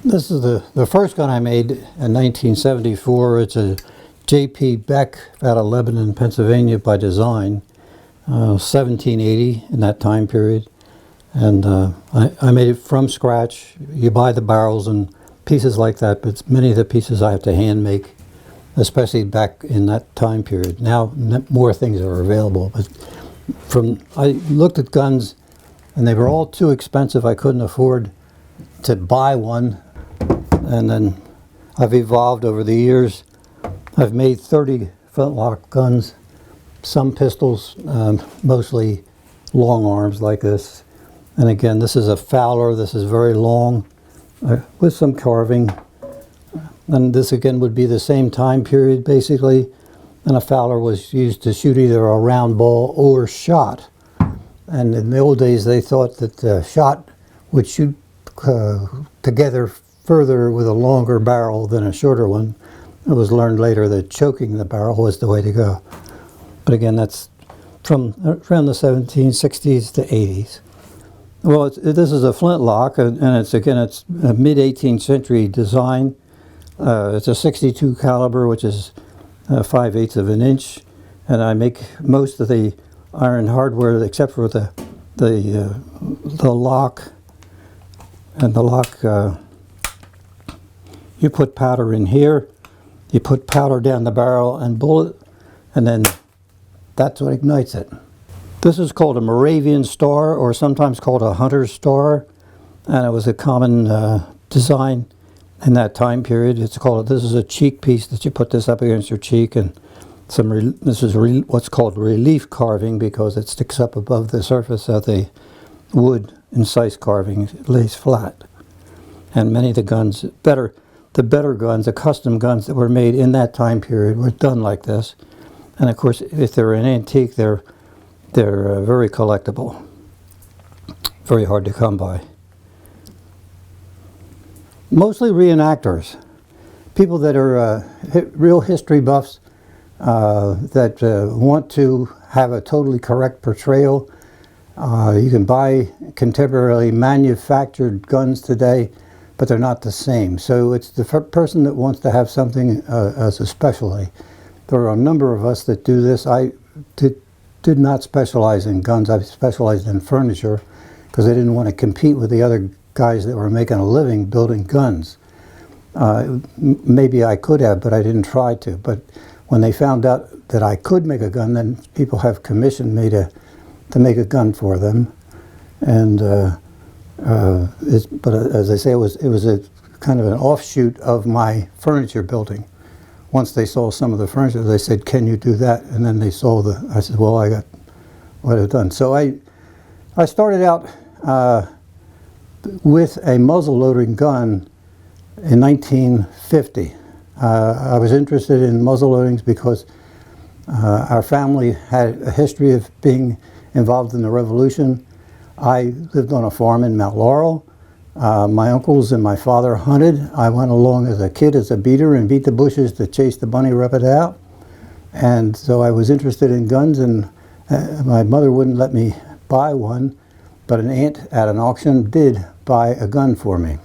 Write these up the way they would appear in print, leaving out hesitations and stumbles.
This is the first gun I made in 1974. It's a J.P. Beck out of Lebanon, Pennsylvania by design, 1780 in that time period. And I made it from scratch. You buy the barrels and pieces like that, but many of the pieces I have to hand make, especially back in that time period. Now more things are available, but I looked at guns and they were all too expensive. I couldn't afford to buy one. And then I've evolved over the years. I've made 30 flintlock guns, some pistols, mostly long arms like this. And again, this is a Fowler. This is very long with some carving. And this again would be the same time period basically. And a Fowler was used to shoot either a round ball or shot. And in the old days they thought that the shot would shoot together further with a longer barrel than a shorter one. It was learned later that choking the barrel was the way to go. But again, that's from around the 1760s to 80s. Well, this is a flintlock, and it's a mid-18th century design. It's a 62 caliber, which is 5/8 of an inch, and I make most of the iron hardware except for the lock. And the lock, you put powder in here, you put powder down the barrel and bullet, and then that's what ignites it. This is called a Moravian star, or sometimes called a hunter's star, and it was a common design in that time period. This is a cheek piece that you put this up against your cheek, and this is what's called relief carving because it sticks up above the surface of the wood. Incise carving, it lays flat. And many of the guns, the better guns, the custom guns that were made in that time period were done like this. And of course, if they're an antique, they're very collectible, very hard to come by. Mostly reenactors, people that are real history buffs that want to have a totally correct portrayal. You can buy contemporarily manufactured guns today, but they're not the same. So it's the person that wants to have something as a specialty. There are a number of us that do this. I did not specialize in guns. I specialized in furniture because I didn't want to compete with the other guys that were making a living building guns. Maybe I could have, but I didn't try to. But when they found out that I could make a gun, then people have commissioned me to make a gun for them, and but as I say, it was a kind of an offshoot of my furniture building. Once they saw some of the furniture, they said, "Can you do that?" And then they saw I said, "Well, I got what I've done." So I started out with a muzzle-loading gun in 1950. I was interested in muzzle loadings because our family had a history of being involved in the Revolution. I lived on a farm in Mount Laurel. My uncles and my father hunted. I went along as a kid as a beater and beat the bushes to chase the bunny rabbit out. And so I was interested in guns, and my mother wouldn't let me buy one, but an aunt at an auction did buy a gun for me.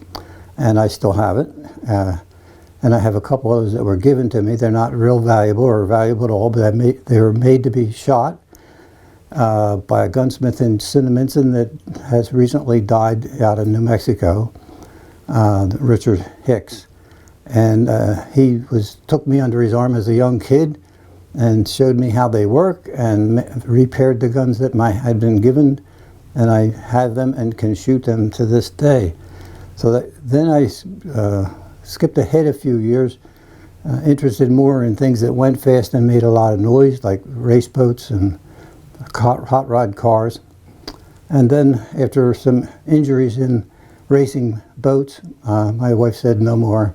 And I still have it. And I have a couple others that were given to me. They're not real valuable or valuable at all, but they were made to be shot by a gunsmith in Cinnaminson that has recently died out in New Mexico, Richard Hicks. And he took me under his arm as a young kid and showed me how they work and repaired the guns that had been given, and I have them and can shoot them to this day. So then I skipped ahead a few years, interested more in things that went fast and made a lot of noise, like race boats and hot rod cars. And then after some injuries in racing boats, my wife said no more.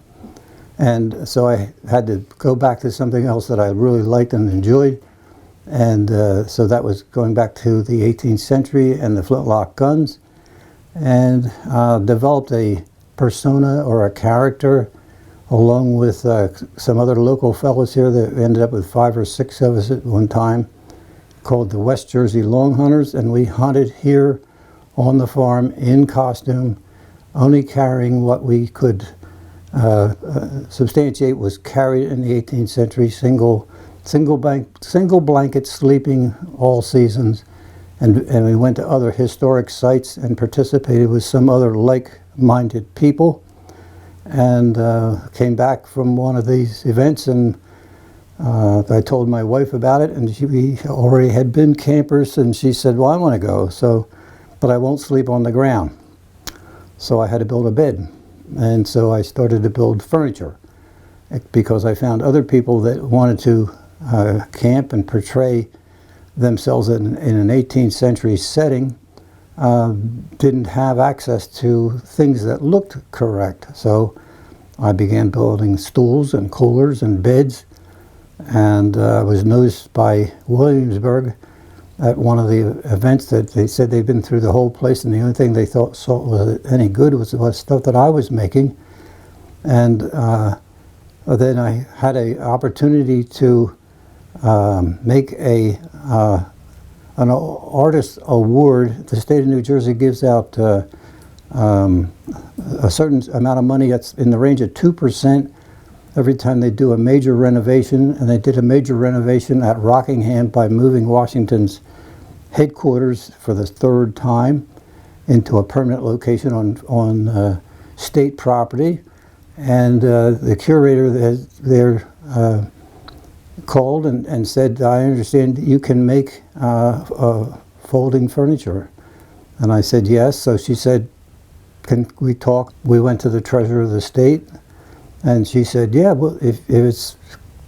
And so I had to go back to something else that I really liked and enjoyed. And so that was going back to the 18th century and the flintlock guns, and developed a persona or a character along with some other local fellows here that ended up with 5 or 6 of us at one time, called the West Jersey Long Hunters. And we hunted here on the farm in costume, only carrying what we could substantiate was carried in the 18th century, single blanket sleeping all seasons, and we went to other historic sites and participated with some other like-minded people, and came back from one of these events, and I told my wife about it, and we already had been campers, and she said, well, I want to go, but I won't sleep on the ground. So I had to build a bed, and so I started to build furniture, because I found other people that wanted to camp and portray themselves in an 18th century setting, didn't have access to things that looked correct. So I began building stools and coolers and beds, and I was noticed by Williamsburg at one of the events that they said they'd been through the whole place, and the only thing they saw was any good was stuff that I was making. And then I had an opportunity to make an artist award. The state of New Jersey gives out a certain amount of money that's in the range of 2% every time they do a major renovation, and they did a major renovation at Rockingham by moving Washington's headquarters for the third time into a permanent location on state property. And the curator there called and said, I understand you can make folding furniture. And I said, yes. So she said, can we talk? We went to the treasurer of the state, and she said, yeah, well, if it's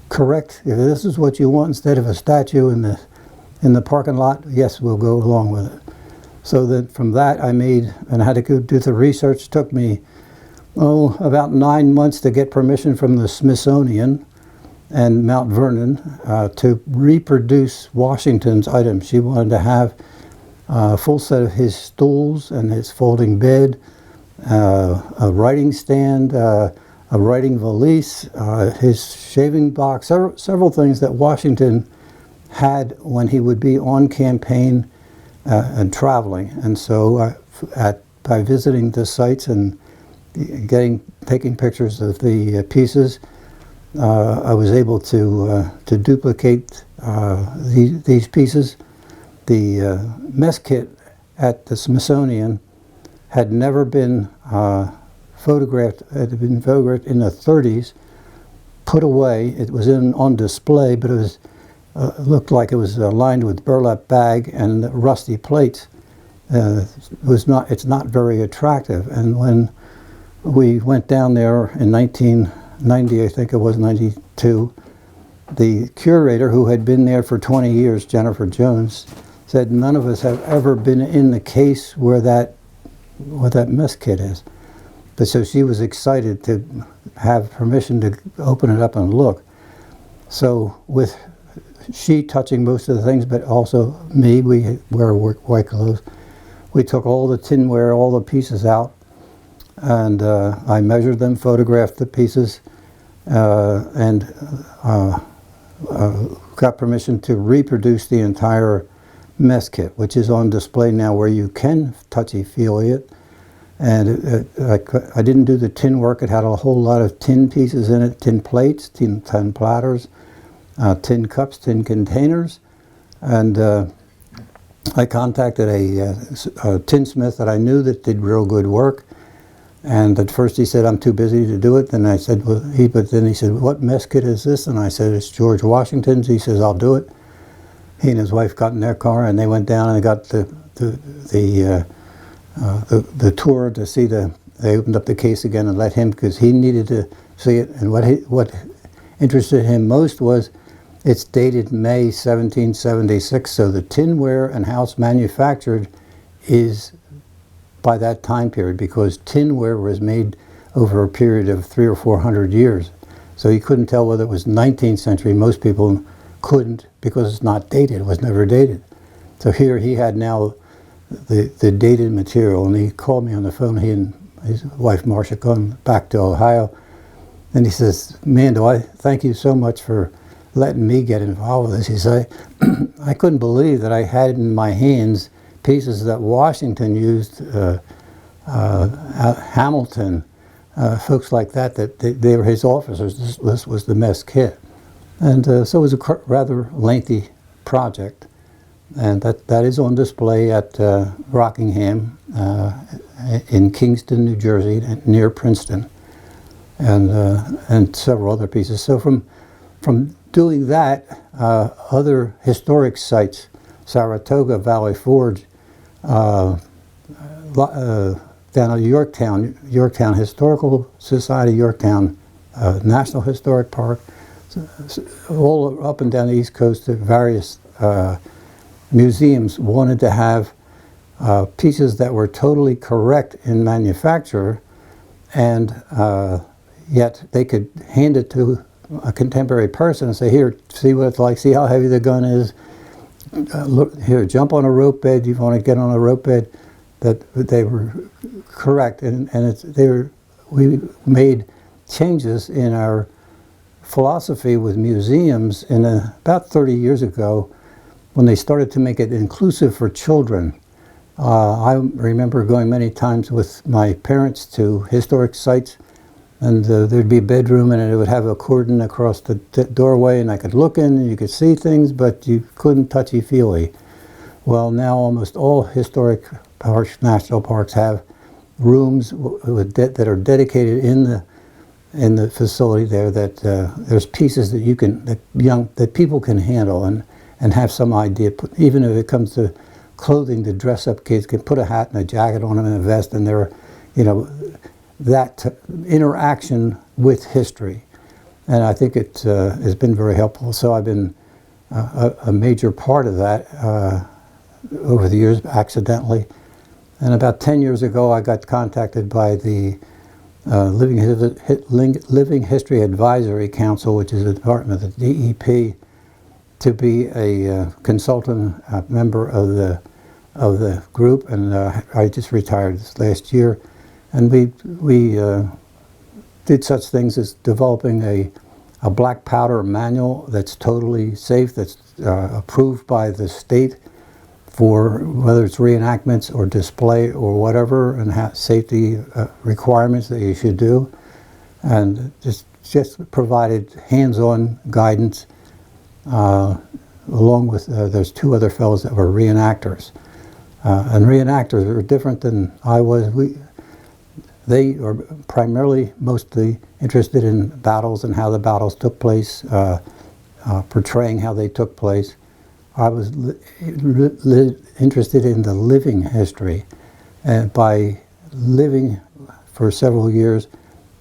correct, if this is what you want instead of a statue in the parking lot, yes, we'll go along with it. So then from that I made, and I had to go do the research. It took me, about 9 months to get permission from the Smithsonian and Mount Vernon to reproduce Washington's items. She wanted to have a full set of his stools and his folding bed, a writing stand, a writing valise, his shaving box, several things that Washington had when he would be on campaign and traveling. And so by visiting the sites and taking pictures of the pieces, I was able to duplicate these pieces. The mess kit at the Smithsonian had never been photographed. It had been photographed in the 30s, put away. It was on display, but it was looked like it was lined with burlap bag and rusty plates. It's not very attractive. And when we went down there in 1990, I think it was 92, the curator, who had been there for 20 years, Jennifer Jones, said none of us have ever been in the case where that mess kit is. But so she was excited to have permission to open it up and look. So with she touching most of the things, but also me, we wear white clothes. We took all the tinware, all the pieces out, and I measured them, photographed the pieces, and got permission to reproduce the entire mess kit, which is on display now, where you can touchy-feely it. And I didn't do the tin work. It had a whole lot of tin pieces in it, tin plates, tin platters, tin cups, tin containers. And I contacted a tinsmith that I knew that did real good work. And at first he said, I'm too busy to do it. Then I said, well, but then he said, what mess kit is this? And I said, it's George Washington's. He says, I'll do it. He and his wife got in their car and they went down and they got the tour to see they opened up the case again and let him, because he needed to see it. And what interested him most was it's dated May 1776, so the tinware and how it's manufactured is by that time period, because tinware was made over a period of 300 or 400 years. So he couldn't tell whether it was 19th century. Most people couldn't, because it's not dated. It was never dated. So here he had now the dated material, and he called me on the phone. He and his wife Marcia gone back to Ohio, and he says, "Mando, I thank you so much for letting me get involved with this." He said, "I couldn't believe that I had in my hands pieces that Washington used, Hamilton, folks like that, they were his officers. This was the mess kit. And so it was a rather lengthy project. And that is on display at Rockingham in Kingston, New Jersey, near Princeton, and several other pieces. So from doing that, other historic sites, Saratoga, Valley Forge, down at Yorktown Historical Society, Yorktown National Historic Park, all up and down the East Coast, at various museums wanted to have pieces that were totally correct in manufacture, and yet they could hand it to a contemporary person and say, here, see what it's like, see how heavy the gun is, look here, jump on a rope bed, you want to get on a rope bed, that they were correct. And we made changes in our philosophy with museums about 30 years ago, when they started to make it inclusive for children. I remember going many times with my parents to historic sites, and there'd be a bedroom and it would have a cordon across the doorway, and I could look in and you could see things, but you couldn't touchy-feely. Well, now almost all historic parks, national parks, have rooms that are dedicated in the facility there, that there's pieces that people can handle and have some idea. Even if it comes to clothing, to dress up kids can put a hat and a jacket on them and a vest, and they're, that interaction with history. And I think it has been very helpful. So I've been a major part of that over the years, accidentally. And about 10 years ago, I got contacted by the Living History Advisory Council, which is a department of the DEP, to be a consultant member of the group, and I just retired this last year. And we did such things as developing a black powder manual that's totally safe, that's approved by the state for whether it's reenactments or display or whatever, and safety requirements that you should do, and just provided hands-on guidance. Along with there's two other fellows that were reenactors, and reenactors are different than I was. They are primarily mostly interested in battles and how the battles took place, portraying how they took place. I was interested in the living history, and by living for several years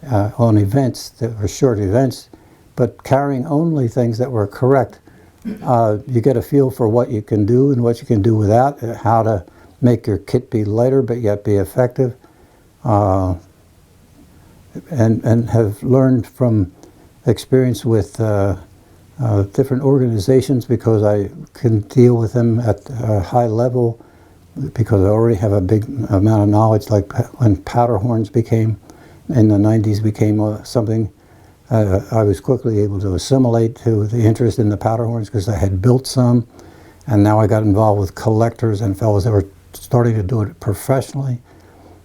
on events that were short events, but carrying only things that were correct. You get a feel for what you can do and what you can do without, how to make your kit be lighter but yet be effective, and have learned from experience with different organizations, because I can deal with them at a high level because I already have a big amount of knowledge. Like when powder horns became, in the 90s, became something I was quickly able to assimilate to the interest in the powder horns, because I had built some, and now I got involved with collectors and fellows that were starting to do it professionally.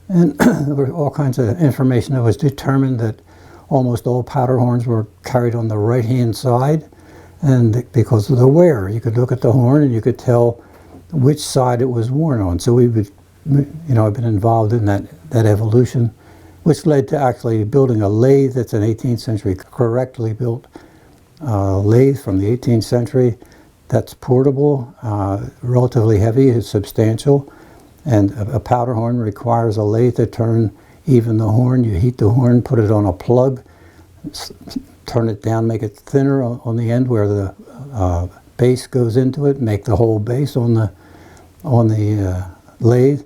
And there were all kinds of information that was determined that almost all powder horns were carried on the right-hand side, and because of the wear. You could look at the horn and you could tell which side it was worn on. So we would, I've been involved in that evolution, which led to actually building a lathe that's an 18th century, correctly built lathe from the 18th century that's portable, relatively heavy, it's substantial, and a powder horn requires a lathe to turn even the horn. You heat the horn, put it on a plug, turn it down, make it thinner on the end where the base goes into it, make the whole base on the lathe.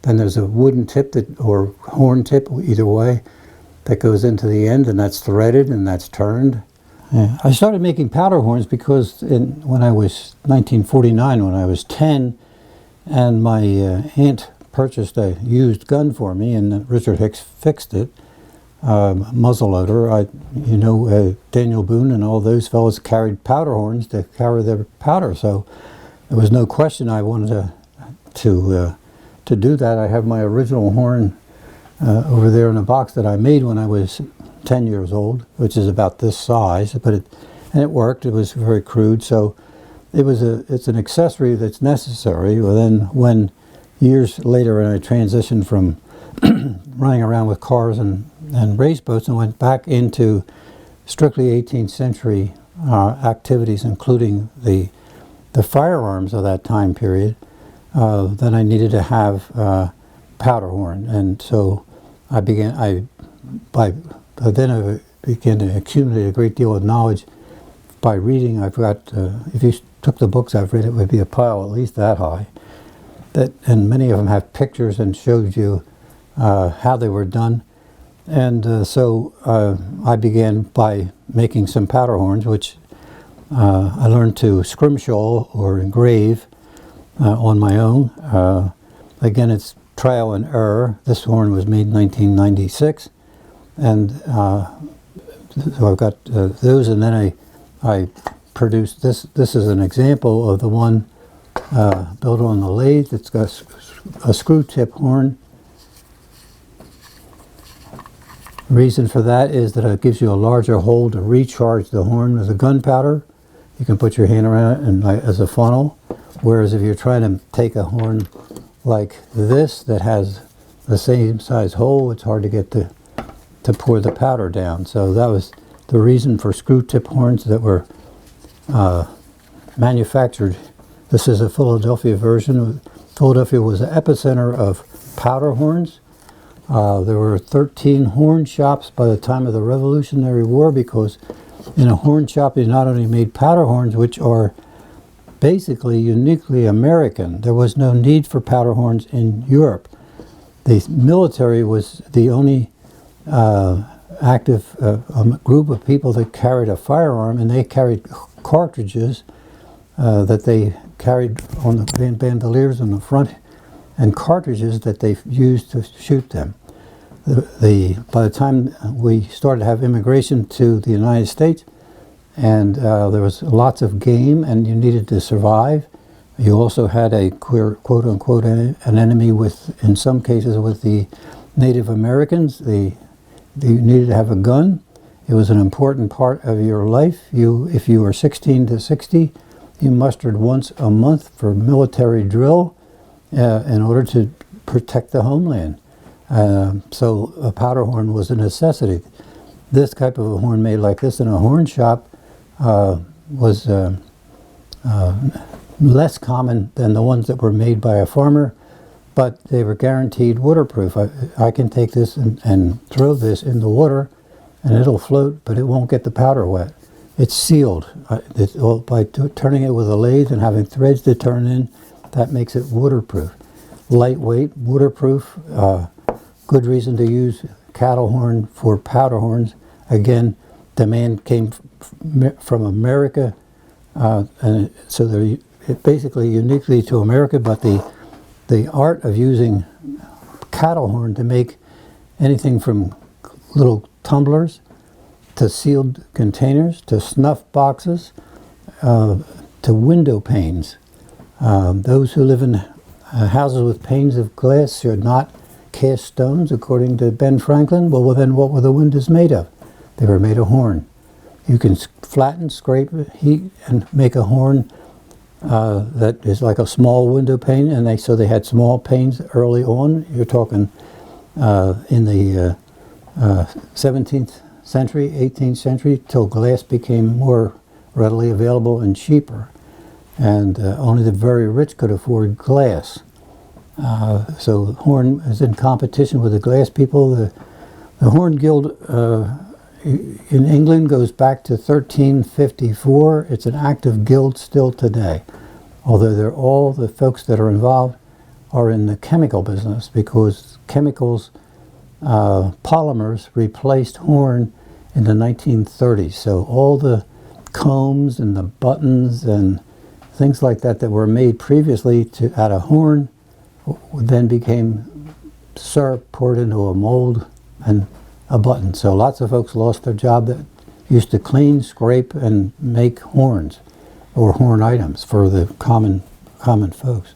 Then there's a wooden tip or horn tip, either way, that goes into the end, and that's threaded and that's turned. Yeah. I started making powder horns because when I was 1949, when I was 10, and my aunt purchased a used gun for me, and Richard Hicks fixed it, muzzleloader. Daniel Boone and all those fellows carried powder horns to carry their powder, so there was no question I wanted to do that. I have my original horn over there in a box that I made when I was 10 years old, which is about this size, but it worked. It was very crude, so it's an accessory that's necessary. Well, then when years later when I transitioned from running around with cars and race boats and went back into strictly 18th century activities, including the firearms of that time period, then I needed to have powder horn, and so I began to accumulate a great deal of knowledge by reading. I've got, if you took the books I've read, it would be a pile at least that high. And many of them have pictures and showed you how they were done. And so I began by making some powder horns, which I learned to scrimshaw or engrave on my own. Again, it's trial and error. This horn was made in 1996. And so I've got those, and then I produced this. This is an example of the one built on the lathe. It's got a screw tip horn. The reason for that is that it gives you a larger hole to recharge the horn with the gunpowder. You can put your hand around it and as a funnel. Whereas if you're trying to take a horn like this that has the same size hole, it's hard to get to pour the powder down. So that was the reason for screw tip horns that were manufactured. This is a Philadelphia version. Philadelphia was the epicenter of powder horns. There were 13 horn shops by the time of the Revolutionary War, because in a horn shop they not only made powder horns, which are basically uniquely American. There was no need for powder horns in Europe. The military was the only active group of people that carried a firearm, and they carried cartridges that they carried on the bandoliers in the front, and cartridges that they used to shoot them. By the time we started to have immigration to the United States, and there was lots of game, and you needed to survive. You also had a quote unquote an enemy with, in some cases, with the Native Americans. You needed to have a gun. It was an important part of your life. If you were 16 to 60, you mustered once a month for military drill in order to protect the homeland. So a powder horn was a necessity. This type of a horn made like this in a horn shop was less common than the ones that were made by a farmer, but they were guaranteed waterproof. I can take this and throw this in the water and it'll float, but it won't get the powder wet. It's sealed. By turning it with a lathe and having threads to turn in, that makes it waterproof. Lightweight, waterproof, good reason to use cattle horn for powder horns. Again, demand came from America, and so they're basically uniquely to America, but the art of using cattle horn to make anything from little tumblers to sealed containers to snuff boxes to window panes. Those who live in houses with panes of glass should not cast stones, according to Ben Franklin. Well, then what were the windows made of? They were made of horn. You can flatten, scrape, heat, and make a horn that is like a small window pane, and so they had small panes early on. You're talking in the 17th century, 18th century, till glass became more readily available and cheaper. And only the very rich could afford glass. So horn is in competition with the glass people. The Horn Guild in England goes back to 1354. It's an active guild still today, although all the folks that are involved are in the chemical business, because chemicals, polymers replaced horn in the 1930s. So all the combs and the buttons and things like that were made previously out of horn then became syrup poured into a mold and a button. So lots of folks lost their job that used to clean, scrape, and make horns or horn items for the common folks.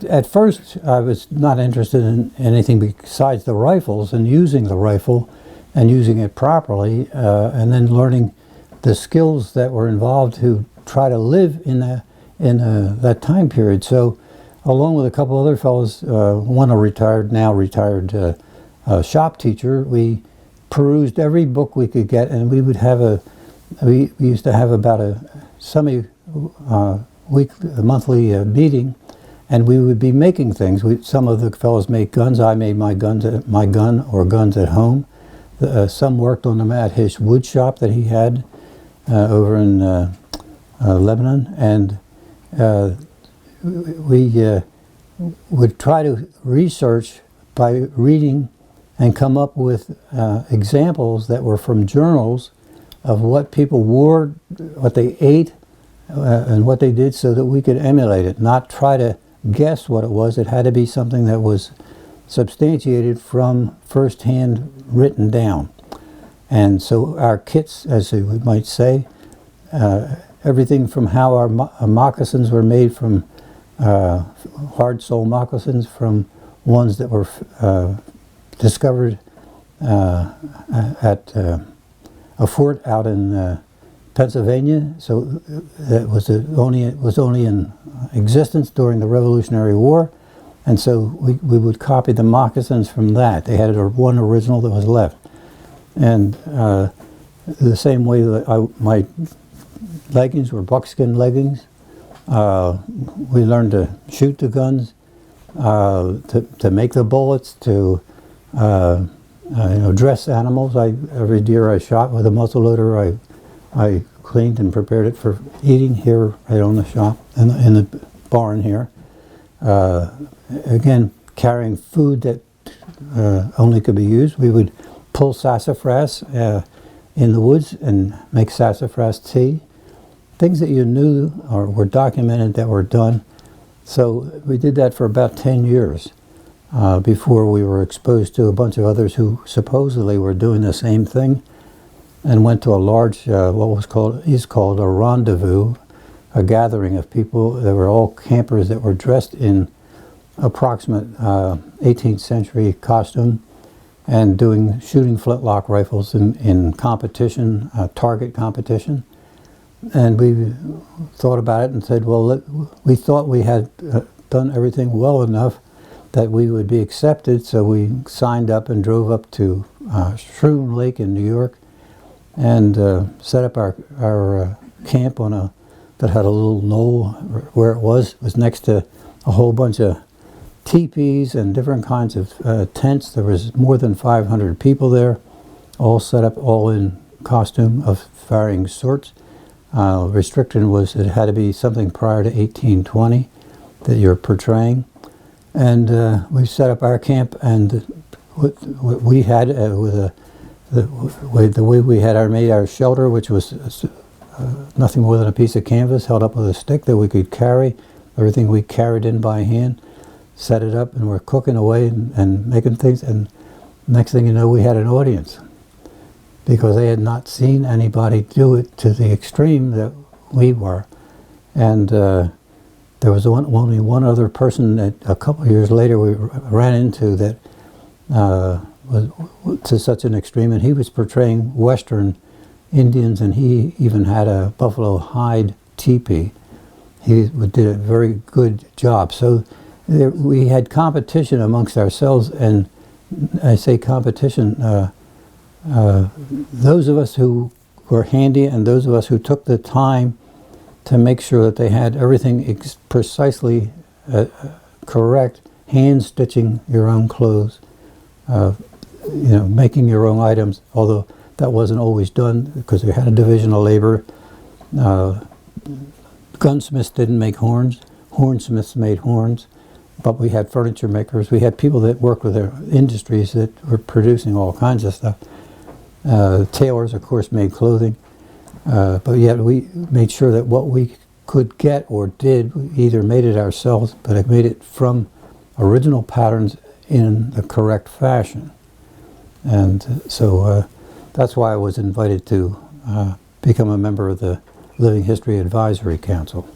at first, I was not interested in anything besides the rifles and using the rifle and using it properly, and then learning the skills that were involved to try to live in that time period. So, along with a couple other fellows, one now retired shop teacher, we perused every book we could get, and we would have we used to have about a monthly meeting, and we would be making things. Some of the fellows made guns. I made my guns at home. Some worked on them at his wood shop that he had over in Lebanon, and we would try to research by reading and come up with examples that were from journals of what people wore, what they ate, and what they did, so that we could emulate it, not try to guess what it was. It had to be something that was substantiated from first-hand written down. And so our kits, as we might say, everything from how our moccasins were made from hard sole moccasins, from ones that were discovered at a fort out in Pennsylvania. So it was only in existence during the Revolutionary War, and so we would copy the moccasins from that. They had one original that was left, and the same way that my leggings were buckskin leggings. We learned to shoot the guns, to make the bullets, to dress animals. Every deer I shot with a muzzleloader, I cleaned and prepared it for eating here right on the shop, in the barn here. Again, carrying food that only could be used. We would pull sassafras in the woods and make sassafras tea. Things that you knew or were documented that were done. So we did that for about 10 years before we were exposed to a bunch of others who supposedly were doing the same thing, and went to a large, what is called a rendezvous, a gathering of people that were all campers that were dressed in approximate 18th century costume and shooting flintlock rifles in competition, target competition. And we thought about it and said, well, we thought we had done everything well enough that we would be accepted, so we signed up and drove up to Shroom Lake in New York and set up our camp that had a little knoll where it was next to a whole bunch of teepees and different kinds of tents. There was more than 500 people there, all set up, all in costume of varying sorts. Restriction was it had to be something prior to 1820 that you're portraying. And we set up our camp, and what we had the way we had made our shelter, which was nothing more than a piece of canvas held up with a stick that we could carry. Everything we carried in by hand, set it up, and we're cooking away and making things. And next thing you know, we had an audience, because they had not seen anybody do it to the extreme that we were. And there was only one other person that a couple of years later we ran into that was to such an extreme, and he was portraying Western Indians, and he even had a buffalo hide teepee. He did a very good job. So we had competition amongst ourselves, and I say competition, those of us who were handy and those of us who took the time to make sure that they had everything precisely correct, hand stitching your own clothes, making your own items, although that wasn't always done because we had a division of labor. Gunsmiths didn't make horns, hornsmiths made horns, but we had furniture makers. We had people that worked with their industries that were producing all kinds of stuff. Tailors, of course, made clothing. But yet we made sure that what we could get or did, we either made it ourselves, but it made it from original patterns in the correct fashion. And so that's why I was invited to become a member of the Living History Advisory Council.